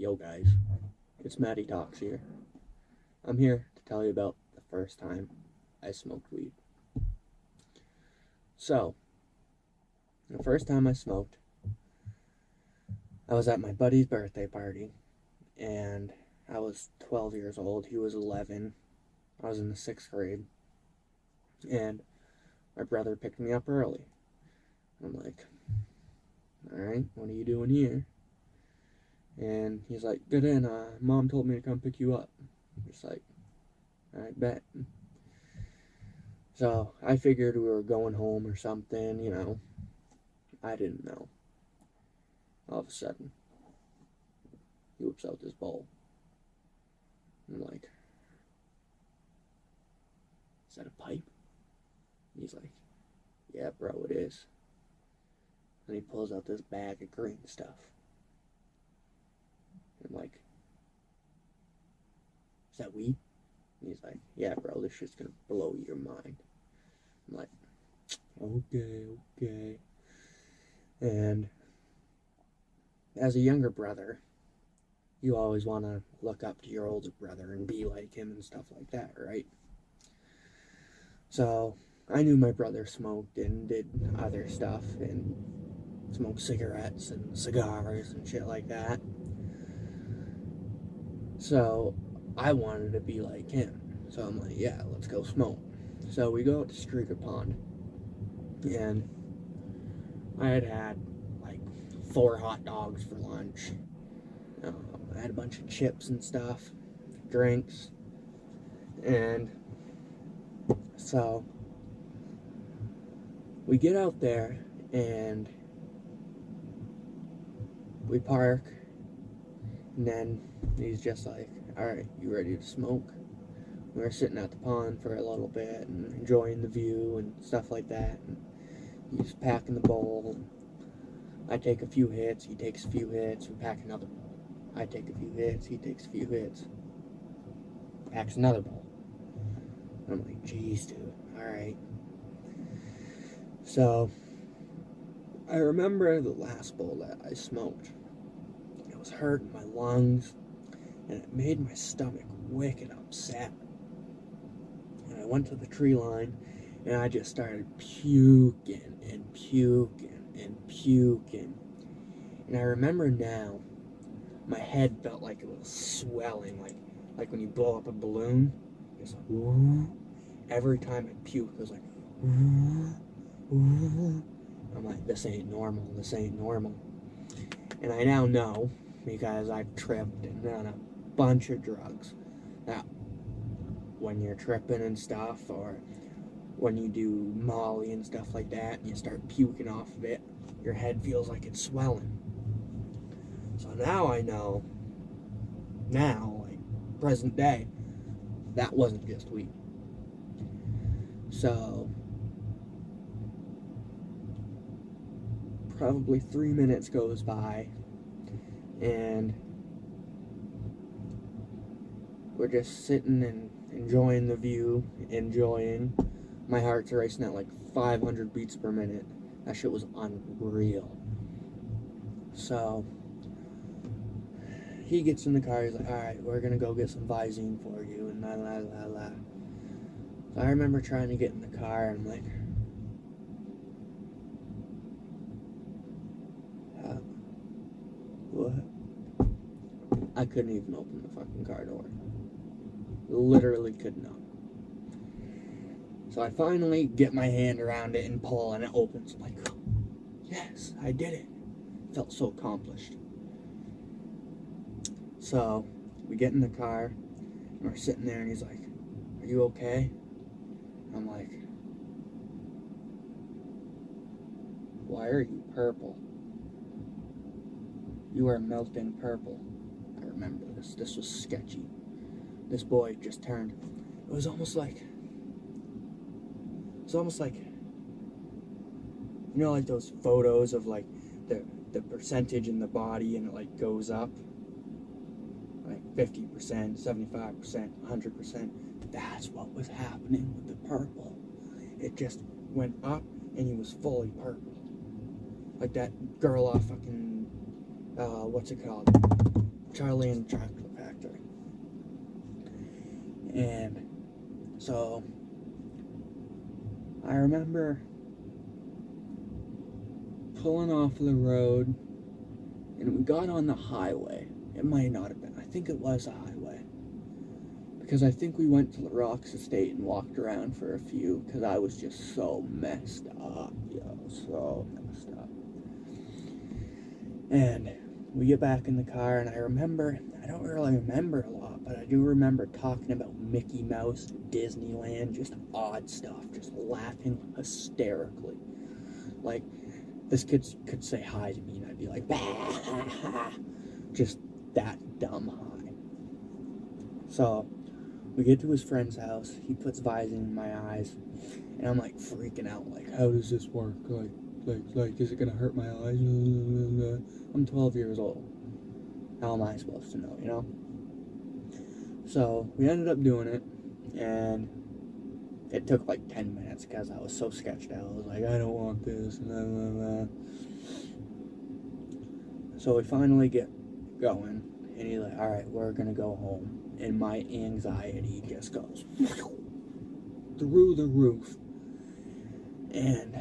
Yo guys, it's Matty Talks here. I'm here to tell you about the first time I smoked weed. So, the first time I smoked, I was at my buddy's birthday party, and I was 12 years old, he was 11, I was in the 6th grade, and my brother picked me up early. I'm like, alright, what are you doing here? And he's like, get in, Mom told me to come pick you up. I'm just like, I bet. So I figured we were going home or something, you know. I didn't know. All of a sudden, he whips out this bowl. I'm like, is that a pipe? He's like, yeah, bro, it is. And he pulls out this bag of green stuff. I'm like, is that weed? And he's like, yeah, bro, this shit's gonna blow your mind. I'm like, okay. And as a younger brother, you always want to look up to your older brother and be like him and stuff like that, right? So I knew my brother smoked and did other stuff and smoked cigarettes and cigars and shit like that. So I wanted to be like him. So I'm like, yeah, let's go smoke. So we go out to Streaker Pond, and I had like 4 hot dogs for lunch. I had a bunch of chips and stuff, drinks, and so we get out there and we park, and then he's just like, alright, you ready to smoke? We were sitting at the pond for a little bit and enjoying the view and stuff like that, and he's packing the bowl. I take a few hits, he takes a few hits, we pack another bowl. I take a few hits, he takes a few hits, packs another bowl. I'm like, geez, dude, alright. So, I remember the last bowl that I smoked. It was hurting my lungs, and it made my stomach wicked upset. And I went to the tree line, and I just started puking and puking and puking. And I remember now, my head felt like it was swelling, like when you blow up a balloon. It's like, ooh. Every time I puke, it was like, ooh, ooh. I'm like, this ain't normal, this ain't normal. And I now know, because I've tripped and done a bunch of drugs, that when you're tripping and stuff, or when you do Molly and stuff like that, and you start puking off of it, your head feels like it's swelling. So now I know, like present day, that wasn't just weed. So probably 3 minutes goes by, and we're just sitting and enjoying the view, my heart's racing at like 500 beats per minute. That shit was unreal. So he gets in the car, he's like, alright, we're gonna go get some Visine for you, and la la la la. So I remember trying to get in the car, and I'm like, what? I couldn't even open the fucking car door. Literally could not. So I finally get my hand around it and pull, and it opens. I'm like, yes, I did it. Felt so accomplished. So we get in the car, and we're sitting there, and he's like, are you okay? I'm like, why are you purple? You are melting purple. I remember this. This was sketchy. This boy just turned. It was almost like, you know, like those photos of like the percentage in the body, and it like goes up, like 50%, 75%, 100%. That's what was happening with the purple. It just went up, and he was fully purple, like that girl off fucking what's it called? Charlie and the Chocolate Factory. And so I remember pulling off the road, and we got on the highway. It might not have been. I think it was a highway. Because I think we went to the Rocks Estate and walked around for a few, because I was just so messed up, so messed up. And we get back in the car, and I don't really remember a lot, but I do remember talking about Mickey Mouse, Disneyland, just odd stuff, just laughing hysterically. Like, this kid could say hi to me, and I'd be like, bah, just that dumb high. So, we get to his friend's house, he puts Visine in my eyes, and I'm like freaking out, like, how does this work? Like, is it gonna hurt my eyes? I'm 12 years old. How am I supposed to know, you know? So, we ended up doing it, and it took like 10 minutes because I was so sketched out. I was like, I don't want this, blah, blah, blah. So we finally get going, and he's like, alright, we're gonna go home. And my anxiety just goes through the roof. And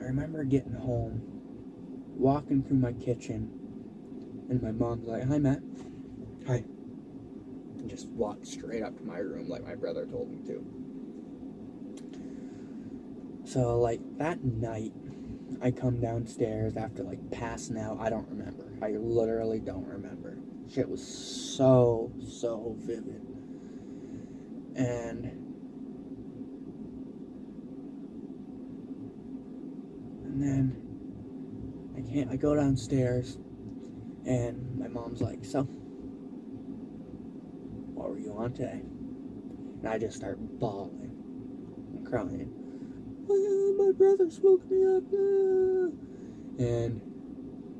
I remember getting home, walking through my kitchen, and my mom's like, hi, Matt. Hi. And just walked straight up to my room like my brother told me to. So, like, that night, I come downstairs after, like, passing out. I don't remember. I literally don't remember. Shit was so vivid. And then I go downstairs, and my mom's like, so, what were you on today? And I just start bawling and crying. Oh, my brother smoked me up. And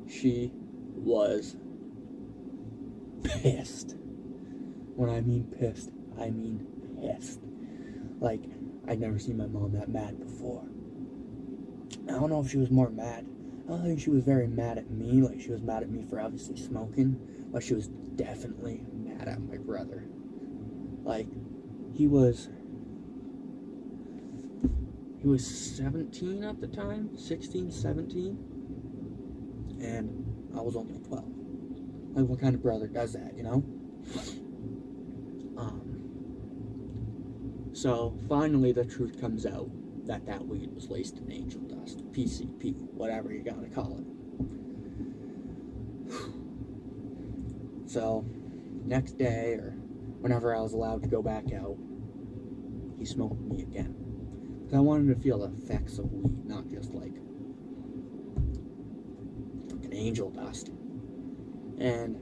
she was pissed. When I mean pissed, I mean pissed. Like, I'd never seen my mom that mad before. I don't know if she was more mad. I don't think she was very mad at me, like she was mad at me for obviously smoking, but she was definitely mad at my brother. Like, he was 17 at the time, 16, 17, and I was only 12. Like, what kind of brother does that, you know? So, finally the truth comes out that weed was laced in angel dust, PCP, whatever you gotta call it. So, next day, or whenever I was allowed to go back out, he smoked me again. Because I wanted to feel the effects of weed, not just like fucking angel dust. And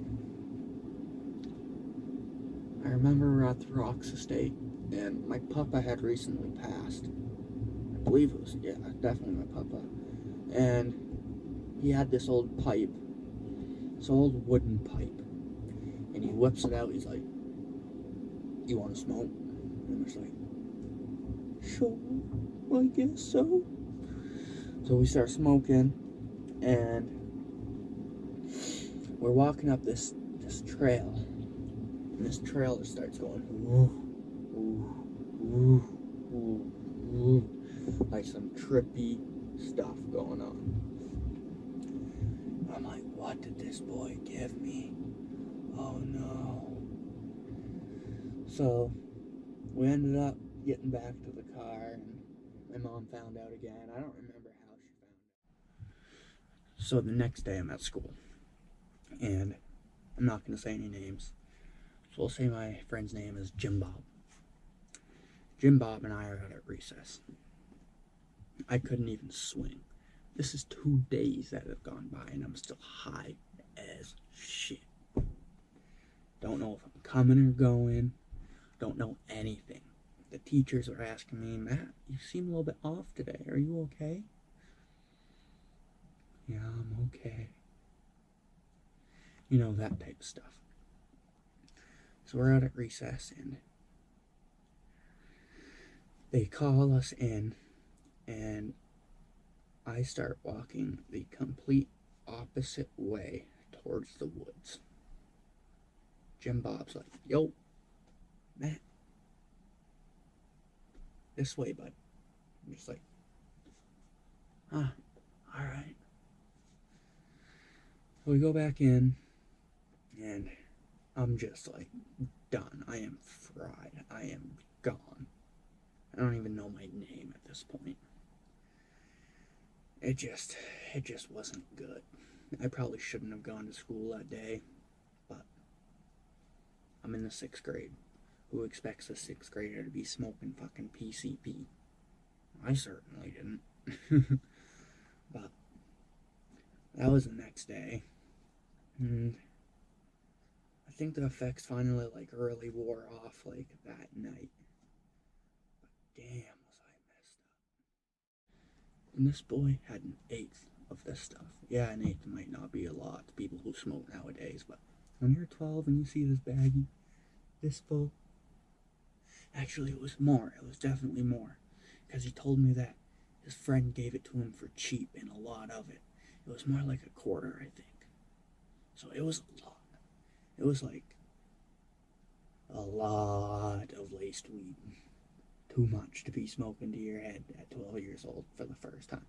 I remember we were at the Rocks Estate, and my papa had recently passed. I believe it was, yeah, definitely my papa. And he had this old pipe, this old wooden pipe, and he whips it out. He's like, you want to smoke? And I was like, sure, I guess so. So we start smoking, and we're walking up this trail, and this trail just starts going, ooh, ooh, ooh, ooh, ooh, like some trippy stuff going on. I'm like, what did this boy give me? Oh no. So we ended up getting back to the car, and my mom found out again. I don't remember how she found out. So the next day I'm at school, and I'm not going to say any names, so we'll say my friend's name is Jim Bob. Jim Bob and I are out at recess. I couldn't even swing. This is 2 days that have gone by, and I'm still high as shit. Don't know if I'm coming or going. Don't know anything. The teachers are asking me, Matt, you seem a little bit off today. Are you okay? Yeah, I'm okay. You know, that type of stuff. So we're out at recess, and they call us in, and I start walking the complete opposite way towards the woods. Jim Bob's like, yo, Matt, this way, bud. I'm just like, ah, alright. We go back in, and I'm just like, done. I am fried. I am gone. I don't even know my name at this point. It just wasn't good. I probably shouldn't have gone to school that day, but I'm in the 6th grade. Who expects a 6th grader to be smoking fucking PCP? I certainly didn't. But that was the next day, and I think the effects finally like really wore off like that night. But damn, was I messed up. And this boy had an eighth of this stuff. Yeah, an eighth might not be a lot to people who smoke nowadays, but when you're 12 and you see this baggie, this full, actually it was more. It was definitely more, because he told me that his friend gave it to him for cheap and a lot of it. It was more like a quarter, I think. So it was a lot. It was like a lot of laced weed. Too much to be smoking to your head at 12 years old for the first time.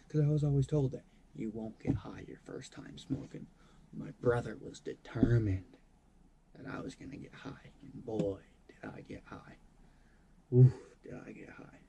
Because I was always told that you won't get high your first time smoking. My brother was determined that I was going to get high. And boy, did I get high. Ooh, did I get high.